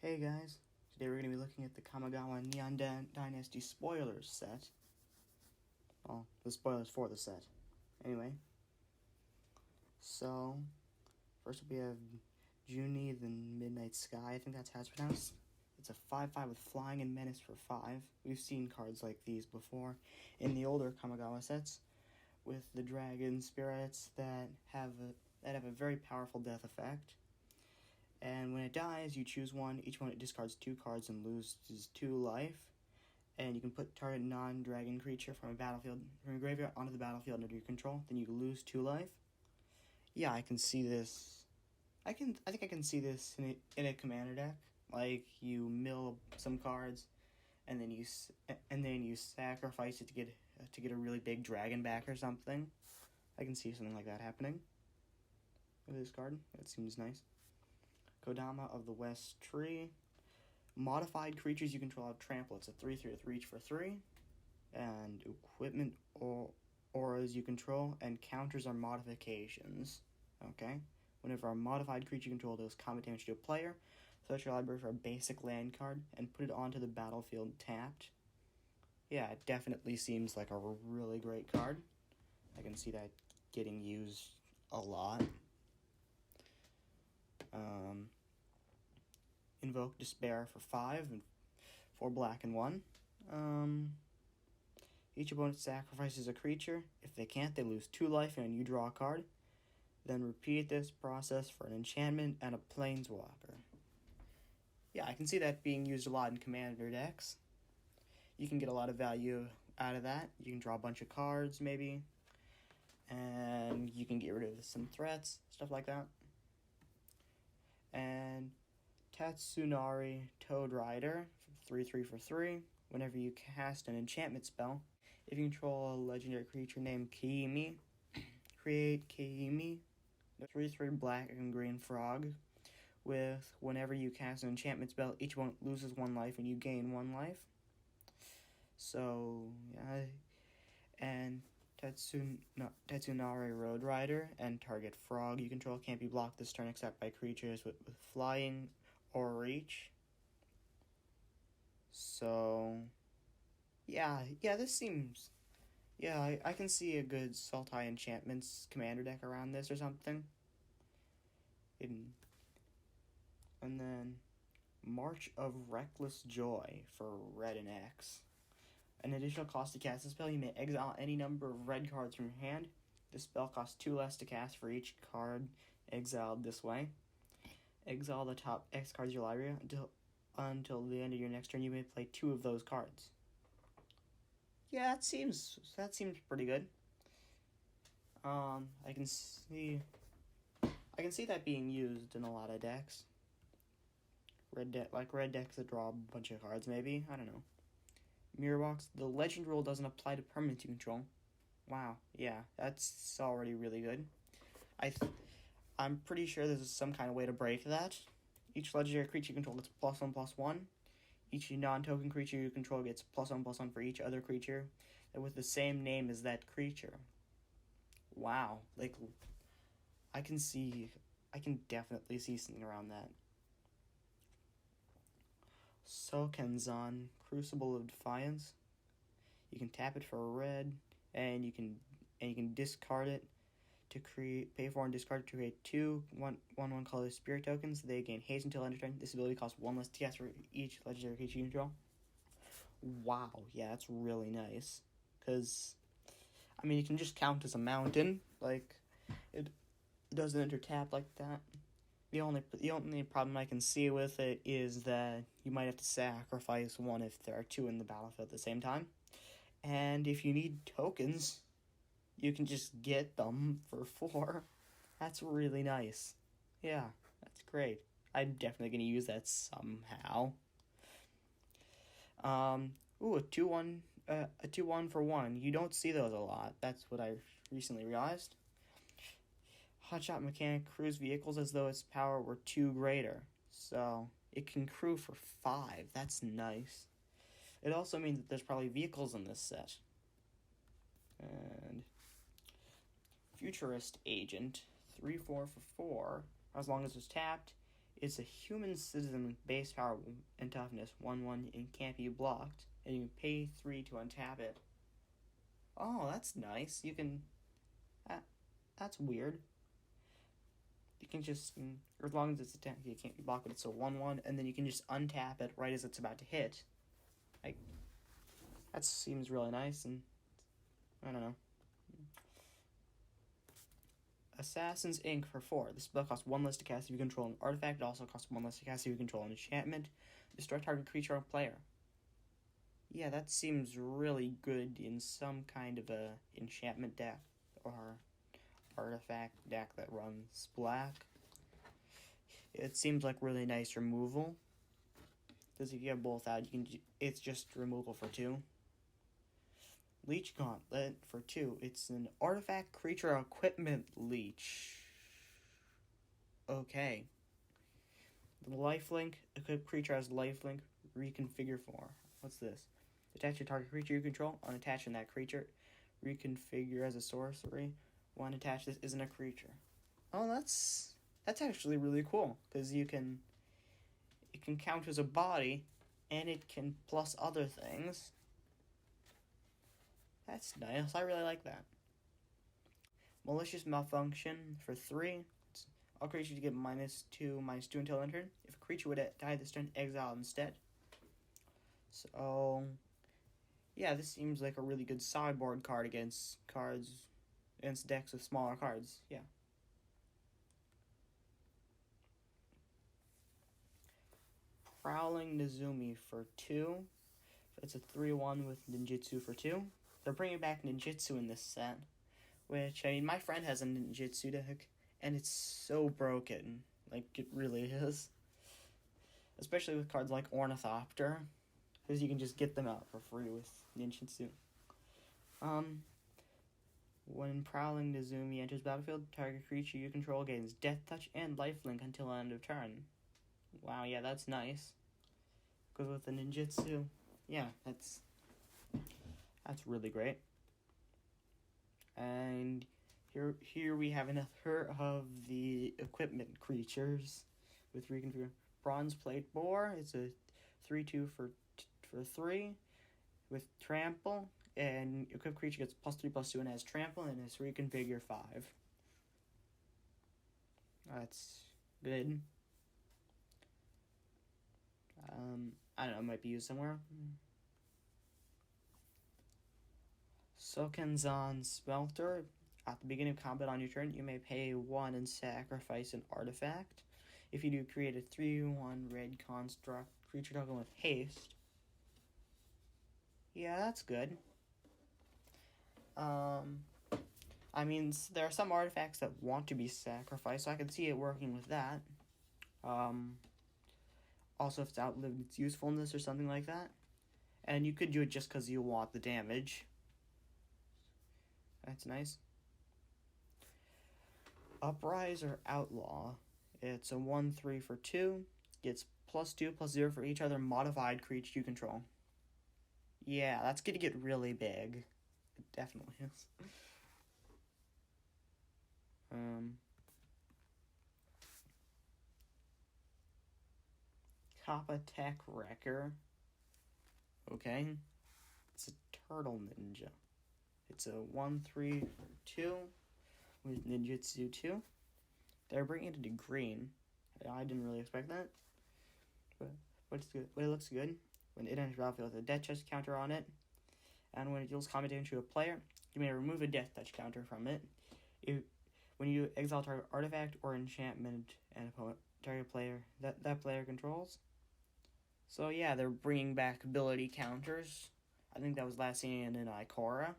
Hey guys, today we're going to be looking at the Kamigawa Neon Dynasty spoilers set. Well, the spoilers for the set. Anyway, so first we have Junie the Midnight Sky, I think that's how it's pronounced. It's a 5/5 with Flying and Menace for 5. We've seen cards like these before in the older Kamigawa sets with the dragon spirits that have a very powerful death effect. And when it dies, you choose one. Each one it discards 2 cards and loses 2 life. And you can put target non-dragon creature from a graveyard onto the battlefield under your control. Then you lose 2 life. Yeah, I can see this. I think I can see this in a commander deck. Like you mill some cards, and then you sacrifice it to get a really big dragon back or something. I can see something like that happening with this card. That seems nice. Kodama of the West Tree. Modified creatures you control have trample. It's a 3/3 with reach for 3. And equipment or auras you control, and counters are modifications. Okay? Whenever a modified creature you control does combat damage to a player, search your library for a basic land card and put it onto the battlefield tapped. Yeah, it definitely seems like a really great card. I can see that getting used a lot. Invoke Despair for 5 and 4 black and 1. Each opponent sacrifices a creature. If they can't, they lose 2 life and you draw a card. Then repeat this process for an enchantment and a planeswalker. Yeah, I can see that being used a lot in commander decks. You can get a lot of value out of that. You can draw a bunch of cards, maybe. And you can get rid of some threats, stuff like that. And Tatsunari Toad Rider, 3/3 for 3. Whenever you cast an enchantment spell, if you control a legendary creature named Kiimi, create Kiimi, 3/3 black and green frog. With whenever you cast an enchantment spell, each one loses 1 life and you gain 1 life. So, yeah. And Tatsunari Road Rider and target frog you control can't be blocked this turn except by creatures with flying or reach. So, yeah, this seems... Yeah, I can see a good Sultai Enchantments commander deck around this or something. And then March of Reckless Joy for red and X. An additional cost to cast the spell, you may exile any number of red cards from your hand. The spell costs 2 less to cast for each card exiled this way. Exile the top X cards of your library until the end of your next turn. You may play 2 of those cards. Yeah, that seems pretty good. I can see that being used in a lot of decks. Red decks that draw a bunch of cards, maybe. I don't know. Mirror Box. The legend rule doesn't apply to permanents you control. Wow, yeah, that's already really good. I'm pretty sure there's some kind of way to break that. Each legendary creature you control gets +1/+1. Each non-token creature you control gets +1/+1 for each other creature with the same name as that creature. Wow, like I can definitely see something around that. Sokenzan, Crucible of Defiance. You can tap it for a red, and you can discard it to pay for and discard to create 2 1/1 color spirit tokens. They gain haste until end of turn. This ability costs 1 less to cast for each legendary creature you control. Wow, yeah, that's really nice. Because, I mean, it can just count as a mountain. Like, it doesn't enter tap like that. The only problem I can see with it is that you might have to sacrifice 1 if there are 2 in the battlefield at the same time. And if you need tokens, you can just get them for 4. That's really nice. Yeah, that's great. I'm definitely going to use that somehow. A 2/1 for 1. You don't see those a lot. That's what I recently realized. Hotshot Mechanic crews vehicles as though its power were 2 greater. So, it can crew for 5. That's nice. It also means that there's probably vehicles in this set. And Futurist Agent, 3/4 for 4. As long as it's tapped, It's a human citizen with base power and toughness 1/1 and can't be blocked. And you can pay 3 to untap it. Oh, that's nice. You can... that's weird. You can just... as long as it's attacked, you can't be blocked, but it's a 1/1, and then you can just untap it right as it's about to hit. Like, that seems really nice, and... I don't know. Assassin's Ink for 4. This spell costs 1 less to cast if you control an artifact. It also costs 1 less to cast if you control an enchantment. Destroy target creature or player. Yeah, that seems really good in some kind of a enchantment deck or artifact deck that runs black. It seems like really nice removal. Because if you have both out, it's just removal for 2. Leech Gauntlet for 2. It's an artifact creature equipment leech. Okay. The lifelink. Equipped creature has lifelink. Reconfigure 4. What's this? Attach your target creature you control. Unattaching that creature. Reconfigure as a sorcery. One attached. This isn't a creature. Oh, that's actually really cool. Because it can count as a body. And it can plus other things. That's nice. I really like that. Malicious Malfunction for 3. All creatures get -2/-2 until end turn. If a creature would die this turn, exile instead. So, yeah, this seems like a really good sideboard card against decks with smaller cards. Yeah. Prowling Nezumi for 2. It's a 3/1 with ninjitsu for 2. They're bringing back ninjitsu in this set, which, I mean, my friend has a ninjitsu deck, and it's so broken. Like, it really is. Especially with cards like Ornithopter, because you can just get them out for free with ninjitsu. When Prowling Nezumi enters battlefield, target creature you control gains Death Touch and Lifelink until end of turn. Wow, yeah, that's nice. Because with the ninjitsu, yeah, that's really great. And here we have another of the equipment creatures with reconfigure. Bronze Plate Boar. It's a 3/2 for 3 with trample, and equipped creature gets +3/+2 and has trample, and it's reconfigure 5. That's good. I don't know, it might be used somewhere. Sokenzan Smelter. At the beginning of combat on your turn, you may pay 1 and sacrifice an artifact. If you do, create a 3/1 red construct creature token with haste. Yeah, that's good. I mean, there are some artifacts that want to be sacrificed, so I can see it working with that. Also, if it's outlived its usefulness or something like that. And you could do it just because you want the damage. That's nice. Uprise or Outlaw. It's a 1/3 for 2. Gets +2/+0 for each other modified creature you control. Yeah, that's going to get really big. It definitely is. Kappa Tech Wrecker. Okay. It's a Turtle Ninja. It's a 1/3 for 2 with ninjitsu 2. They're bringing it into green. I didn't really expect that. But it's good. But it looks good. When it enters battlefield with a death touch counter on it. And when it deals combat damage to a player, you may remove a death touch counter from it. When you exile target artifact or enchantment and opponent target player that player controls. So yeah, they're bringing back ability counters. I think that was last seen in Ikora.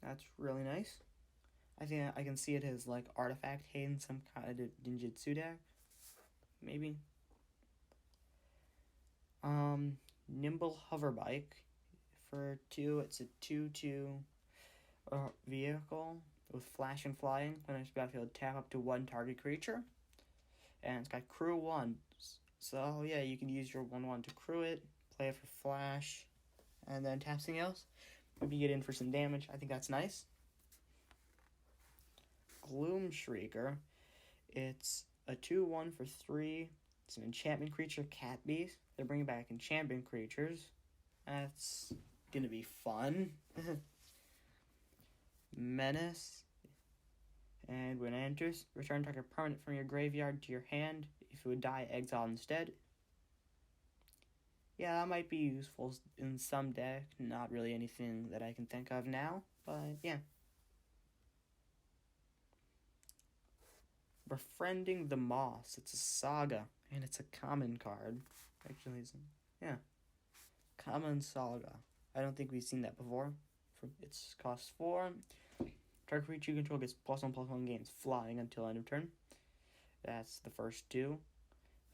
That's really nice. I think I can see it as like artifact hate in some kind of ninjitsu deck. Maybe. Nimble Hoverbike for 2. It's a 2/2 vehicle with flash and flying. When it's battlefield, tap up to 1 target creature. And it's got crew 1. So yeah, you can use your 1/1 to crew it, play it for flash, and then tap something else. Maybe get in for some damage. I think that's nice. Gloom Shrieker. It's a 2/1 for 3. It's an enchantment creature, Cat Beast. They're bringing back enchantment creatures. That's gonna be fun. Menace. And when it enters, return target permanent from your graveyard to your hand. If it would die, exile instead. Yeah, that might be useful in some deck. Not really anything that I can think of now, but yeah. Befriending the Moss. It's a saga, and it's a common card. Actually, common saga. I don't think we've seen that before. It's cost 4. Target creature you control gets +1/+1 gains flying until end of turn. That's the first 2.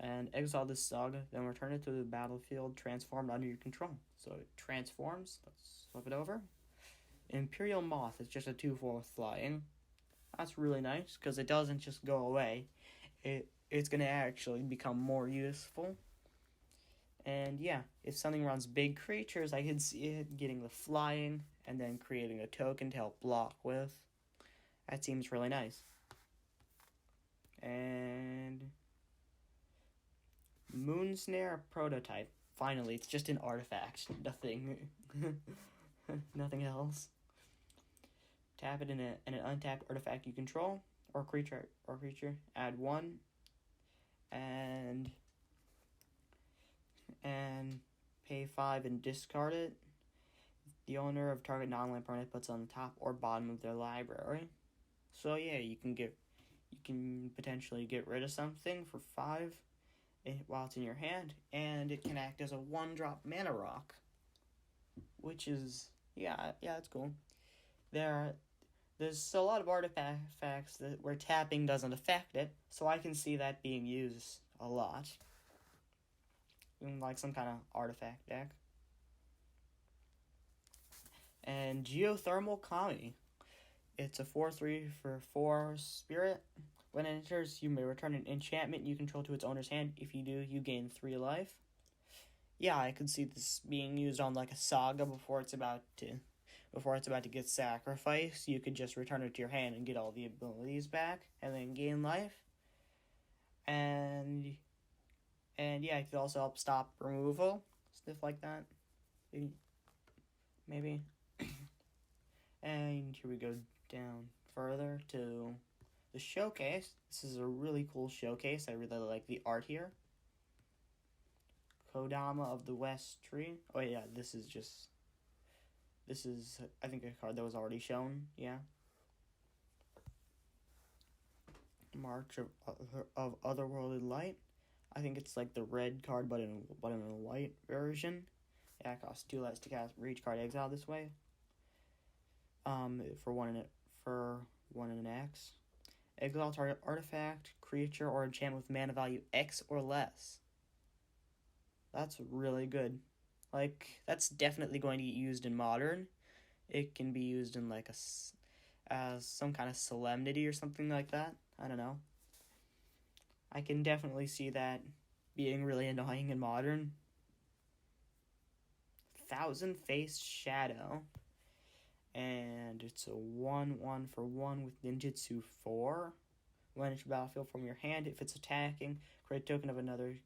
And exile this saga, then return it to the battlefield transformed under your control. So it transforms. Let's flip it over. Imperial Moth is just a 2/4 with flying. That's really nice because it doesn't just go away. It's going to actually become more useful. And yeah, if something runs big creatures, I could see it getting the flying and then creating a token to help block with. That seems really nice. And Moonsnare Prototype. Finally, it's just an artifact. Nothing else. Tap it in an untapped artifact you control or creature. Add 1 and pay 5 and discard it. The owner of target non-land permanent puts it on the top or bottom of their library. So yeah, you can potentially get rid of something for 5 while it's in your hand, and it can act as a 1-drop mana rock, which is that's cool. There's a lot of artifacts where tapping doesn't affect it, so I can see that being used a lot in like some kind of artifact deck. And Geothermal Kami. It's a 4/3 for 4 spirit. When it enters, you may return an enchantment you control to its owner's hand. If you do, you gain 3 life. Yeah, I could see this being used on like a saga before it's about to get sacrificed. You could just return it to your hand and get all the abilities back and then gain life. And yeah, it could also help stop removal, stuff like that. Maybe. And here we go down further to the showcase. This is a really cool showcase. I really like the art here. Kodama of the West Tree. Oh yeah, this is I think a card that was already shown. Yeah. March of Otherworldly Light. I think it's like the red card, but in a white version. Yeah, it costs 2 less to cast reach card exile this way. For one and an X. Exile target artifact, creature, or enchantment with mana value X or less. That's really good. Like, that's definitely going to get used in Modern. It can be used in like as some kind of solemnity or something like that. I don't know. I can definitely see that being really annoying in Modern. Thousand-Faced Shadow. And it's a 1/1 for 1 with ninjitsu 4. When it's battlefield from your hand, if it's attacking, create a token of another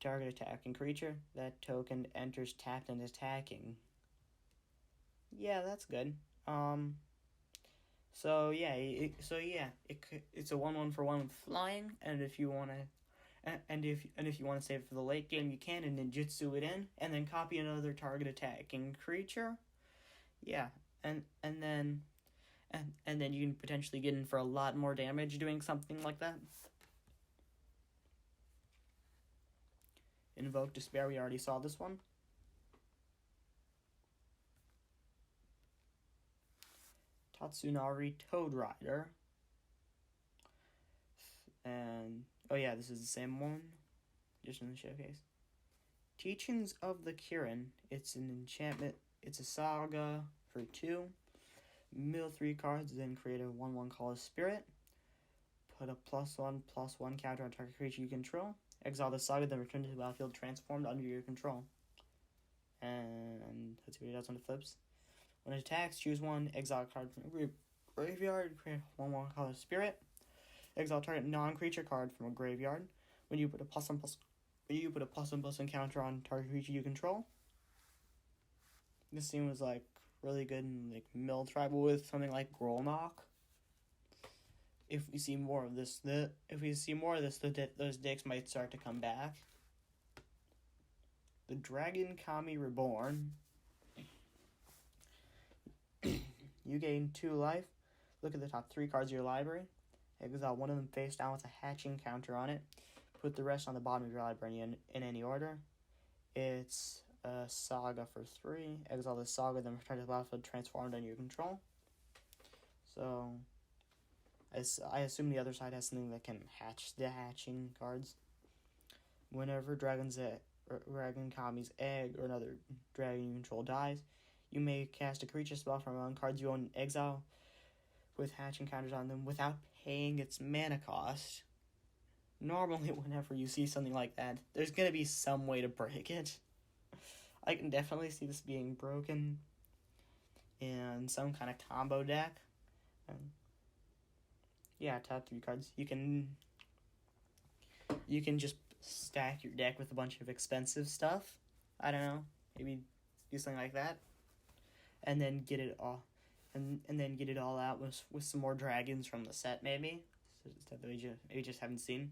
target attacking creature. That token enters tapped and attacking. Yeah, that's good. It's a 1/1 for 1 with flying, and if you want to save it for the late game, you can and ninjitsu it in, and then copy another target attacking creature. Yeah, and then you can potentially get in for a lot more damage doing something like that. Invoke Despair, we already saw this one. Tatsunari Toad Rider. And, oh yeah, this is the same one, just in the showcase. Teachings of the Kirin. It's an enchantment. It's a saga for 2. Mill 3 cards, then create a 1/1 Call of Spirit. Put a +1/+1 counter on target creature you control. Exile the saga, then return to the battlefield transformed under your control. And let's see what it does when it flips. When it attacks, choose 1, exile a card from your graveyard, create 1/1 Call of Spirit. Exile target non-creature card from a graveyard. When you put a +1/+1 encounter on target creature you control. This seems like really good in like mill tribal with something like Grolnok. If we see more of this, those decks might start to come back. The Dragon Kami Reborn. You gain 2 life. Look at the top 3 cards of your library. Exile one of them face down with a hatching counter on it. Put the rest on the bottom of your library in any order. It's a Saga for 3. Exile the Saga, then return to the battlefield transformed under your control. So, I assume the other side has something that can hatch the hatching cards. Whenever Dragon Kami's Egg or another dragon you control dies, you may cast a creature spell from among cards you own in exile with hatching counters on them without paying its mana cost. Normally, whenever you see something like that, there's going to be some way to break it. I can definitely see this being broken in some kind of combo deck. Yeah, top 3 cards. You can just stack your deck with a bunch of expensive stuff. I don't know. Maybe do something like that. And then get it all out with some more dragons from the set, maybe. Stuff that we just haven't seen.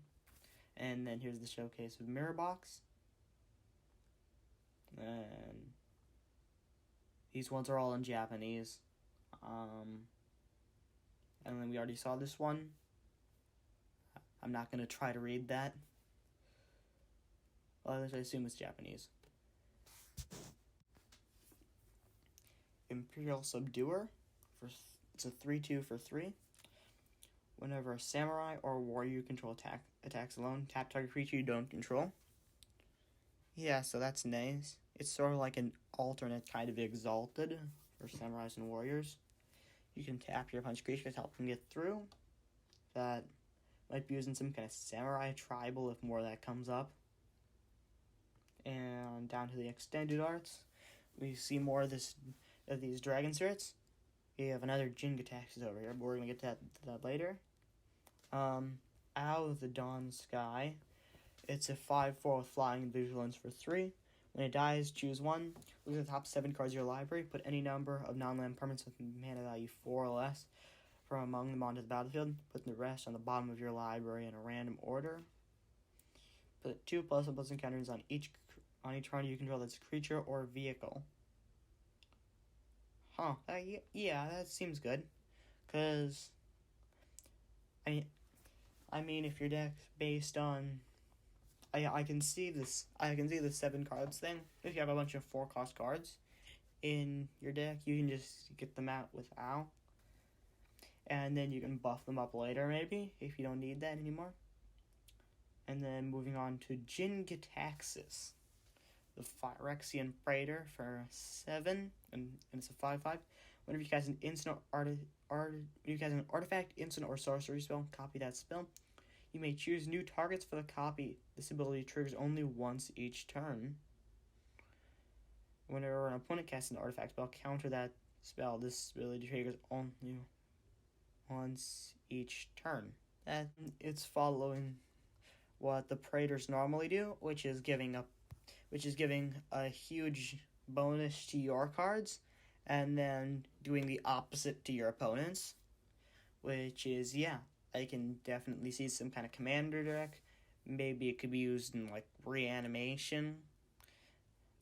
And then here's the showcase with Mirror Box. And these ones are all in Japanese. And then we already saw this one. I'm not going to try to read that. Well, I assume it's Japanese. Imperial Subduer. It's a 3/2 for 3. Whenever a samurai or warrior you control attacks alone, tap target creature you don't control. Yeah, so that's nice. It's sort of like an alternate kind of Exalted for samurais and warriors. You can tap your punch creature to help them get through. That might be using some kind of samurai tribal if more of that comes up. And down to the extended arts, we see more of these dragon spirits. We have another Jin-Gitaxias over here, but we're going to get to that later. Out of the Dawn Sky. It's a 5/4 with flying and vigilance for 3. When it dies, choose 1. Look at the top 7 cards of your library. Put any number of non-land permanents with mana value 4 or less from among them onto the battlefield. Put the rest on the bottom of your library in a random order. Put 2 +1/+1 counters on each card you control that's creature or vehicle. Huh. Yeah, that seems good. Because, I mean, if your deck's based on... I can see this. I can see the 7 cards thing. If you have a bunch of 4-cost cards in your deck, you can just get them out without. And then you can buff them up later, maybe, if you don't need that anymore. And then moving on to Jin-Gitaxias, the Phyrexian Praetor for 7, and it's a 5/5. Whenever you cast an instant artifact, instant, or sorcery spell, copy that spell. You may choose new targets for the copy. This ability triggers only once each turn. Whenever an opponent casts an artifact spell, counter that spell. This ability triggers only once each turn. And it's following what the Praetors normally do, which is giving a huge bonus to your cards, and then doing the opposite to your opponents, which is, yeah, I can definitely see some kind of commander deck. Maybe it could be used in, like, reanimation.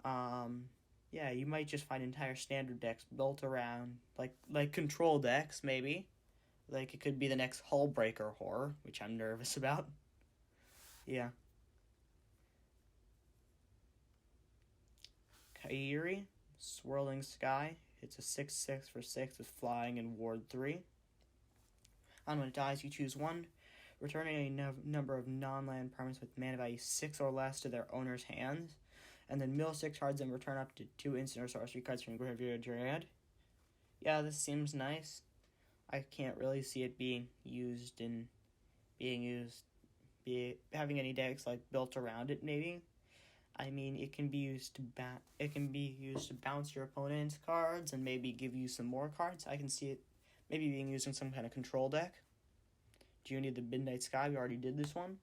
Yeah, you might just find entire standard decks built around, like control decks, maybe. Like, it could be the next Hullbreaker horror, which I'm nervous about. Yeah. Kairi, Swirling Sky. It's a 6/6 for 6 with flying and ward 3. On when it dies, you choose 1, returning a number of non-land permanents with mana value 6 or less to their owner's hands, and then mill 6 cards and return up to 2 instant or sorcery cards from your graveyard to your hand. Yeah, this seems nice. I can't really see it having any decks like built around it. Maybe. I mean, it can be used to bounce your opponent's cards and maybe give you some more cards. I can see it maybe being used in some kind of control deck. Junie the Midnight Sky, we already did this one.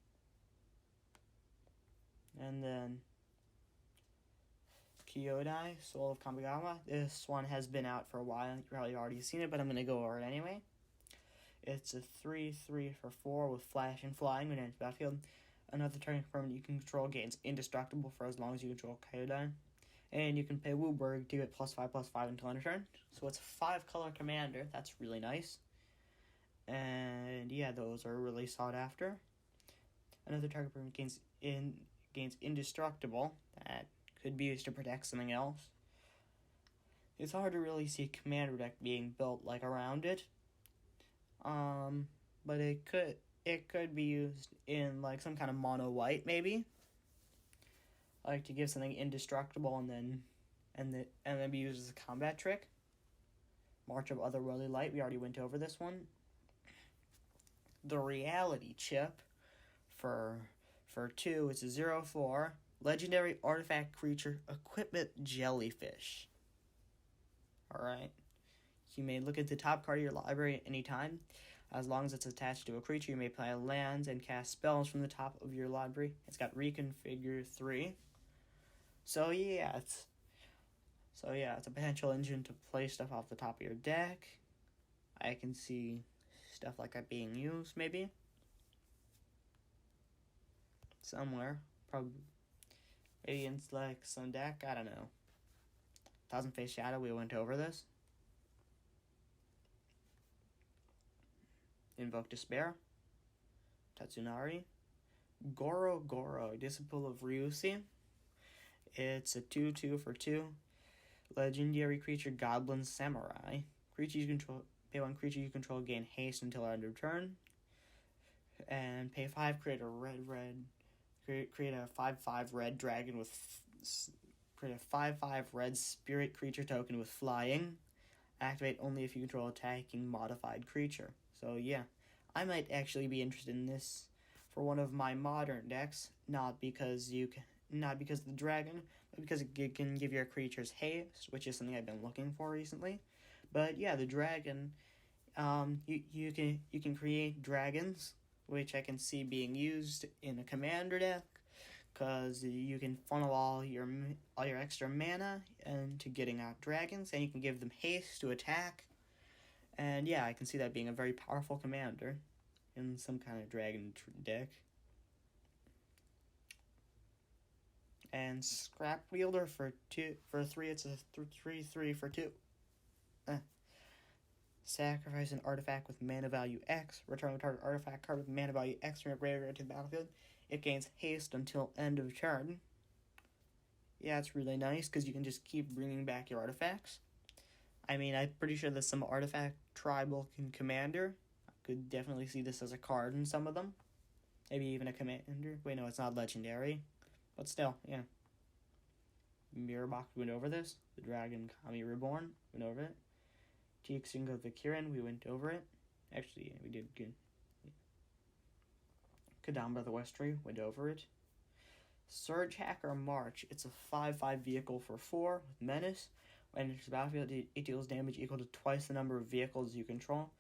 And then Kyodai, Soul of Kamigawa. This one has been out for a while. You've probably already seen it, but I'm going to go over it anyway. It's a 3/3 for 4 with flash and flying when it enters the battlefield. Another target permanent you can control gains indestructible for as long as you control Kyodai. And you can pay Wooburg to get +5/+5 until end of turn. So it's a 5-color commander. That's really nice. And yeah, those are really sought after. Another target permanent gains indestructible. That could be used to protect something else. It's hard to really see a commander deck being built like around it. But it could be used in like some kind of mono white maybe. Like to give something indestructible and then be used as a combat trick. March of Otherworldly Light, we already went over this one. The Reality Chip for 2, it's a 0/4 legendary artifact creature equipment jellyfish. Alright. You may look at the top card of your library at any time. As long as it's attached to a creature, you may play lands and cast spells from the top of your library. It's got reconfigure 3. So yeah, it's a potential engine to play stuff off the top of your deck. I can see stuff like that being used, maybe. Somewhere. Probably. Maybe in like some deck, I don't know. Thousand Face Shadow, we went over this. Invoke Despair. Tatsunari. Goro Goro, Disciple of Ryusi. It's a 2/2 for 2. Legendary creature Goblin Samurai. Creature you control, pay 1 creature you control, gain haste until end of turn. And pay 5, create a 5/5 red dragon with create a 5/5 red spirit creature token with flying. Activate only if you control attacking modified creature. So yeah, I might actually be interested in this for one of my modern decks, not because of the dragon, but because it can give your creatures haste, which is something I've been looking for recently. But yeah, the dragon, you can create dragons, which I can see being used in a commander deck, because you can funnel all your extra mana into getting out dragons, and you can give them haste to attack. And yeah, I can see that being a very powerful commander in some kind of dragon deck. And Scrap Wielder for 3, it's a 3/3 for 2. Sacrifice an artifact with mana value X. Return the target artifact card with mana value X from your graveyard to the battlefield. It gains haste until end of turn. Yeah, it's really nice because you can just keep bringing back your artifacts. I mean, I'm pretty sure there's some artifact tribal commander. I could definitely see this as a card in some of them. Maybe even a commander. Wait, no, it's not legendary. But still, yeah. Mirror Box, we went over this. The Dragon Kami Reborn, went over it. Tixing of the Kirin, we went over it. Actually, yeah, we did good. Kadamba the Westry, went over it. Surge Hacker March, it's a 5/5 vehicle for 4 with menace. When it enters the battlefield, it deals damage equal to twice the number of vehicles you control.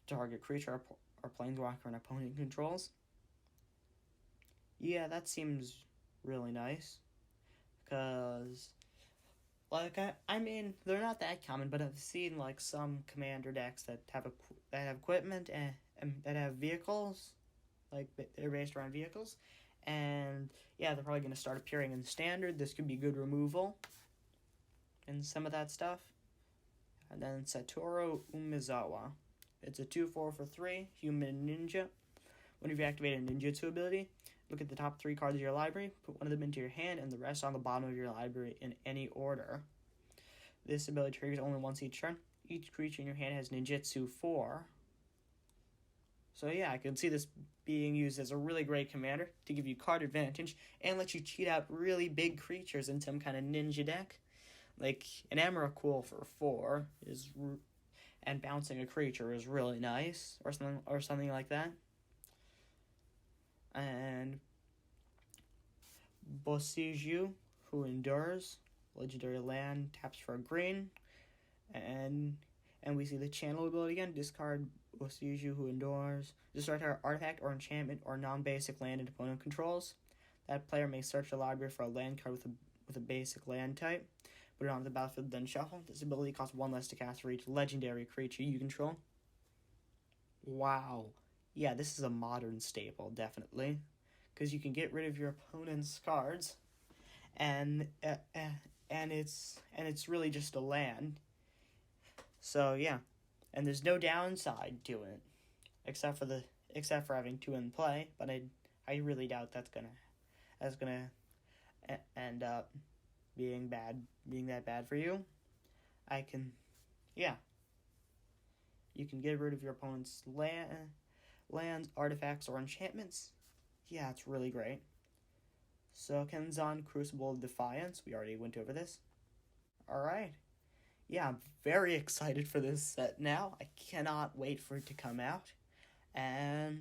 Target creature or planeswalker an opponent controls. Yeah, that seems really nice. Because, like, I mean, they're not that common, but I've seen, like, some commander decks that have equipment and that have vehicles. Like, they're based around vehicles. And, yeah, they're probably going to start appearing in Standard. This could be good removal and some of that stuff. And then Satoru Umezawa. It's a 2/4 for 3, human ninja. When you activate a ninjitsu ability, look at the top 3 cards of your library, put one of them into your hand, and the rest on the bottom of your library in any order. This ability triggers only once each turn. Each creature in your hand has ninjitsu 4. So yeah, I can see this being used as a really great commander to give you card advantage and let you cheat out really big creatures in some kind of ninja deck. Like, an Emrakul for 4 and bouncing a creature is really nice, or something like that. And Bosiju, who endures, legendary land, taps for a green, and we see the channel ability again. Discard Usually who endures. Destroy an artifact or enchantment or non-basic land an opponent controls. That player may search the library for a land card with a basic land type. Put it onto the battlefield, then shuffle. This ability costs 1 less to cast for each legendary creature you control. Wow. Yeah, this is a modern staple, definitely. Because you can get rid of your opponent's cards, and it's really just a land. So yeah, and there's no downside to it, except for having 2 in play. But I really doubt that's gonna end up being that bad for you. You can get rid of your opponent's lands, artifacts, or enchantments. Yeah, it's really great. So Kenzan Crucible of Defiance, we already went over this. Alright. Yeah, I'm very excited for this set now. I cannot wait for it to come out. And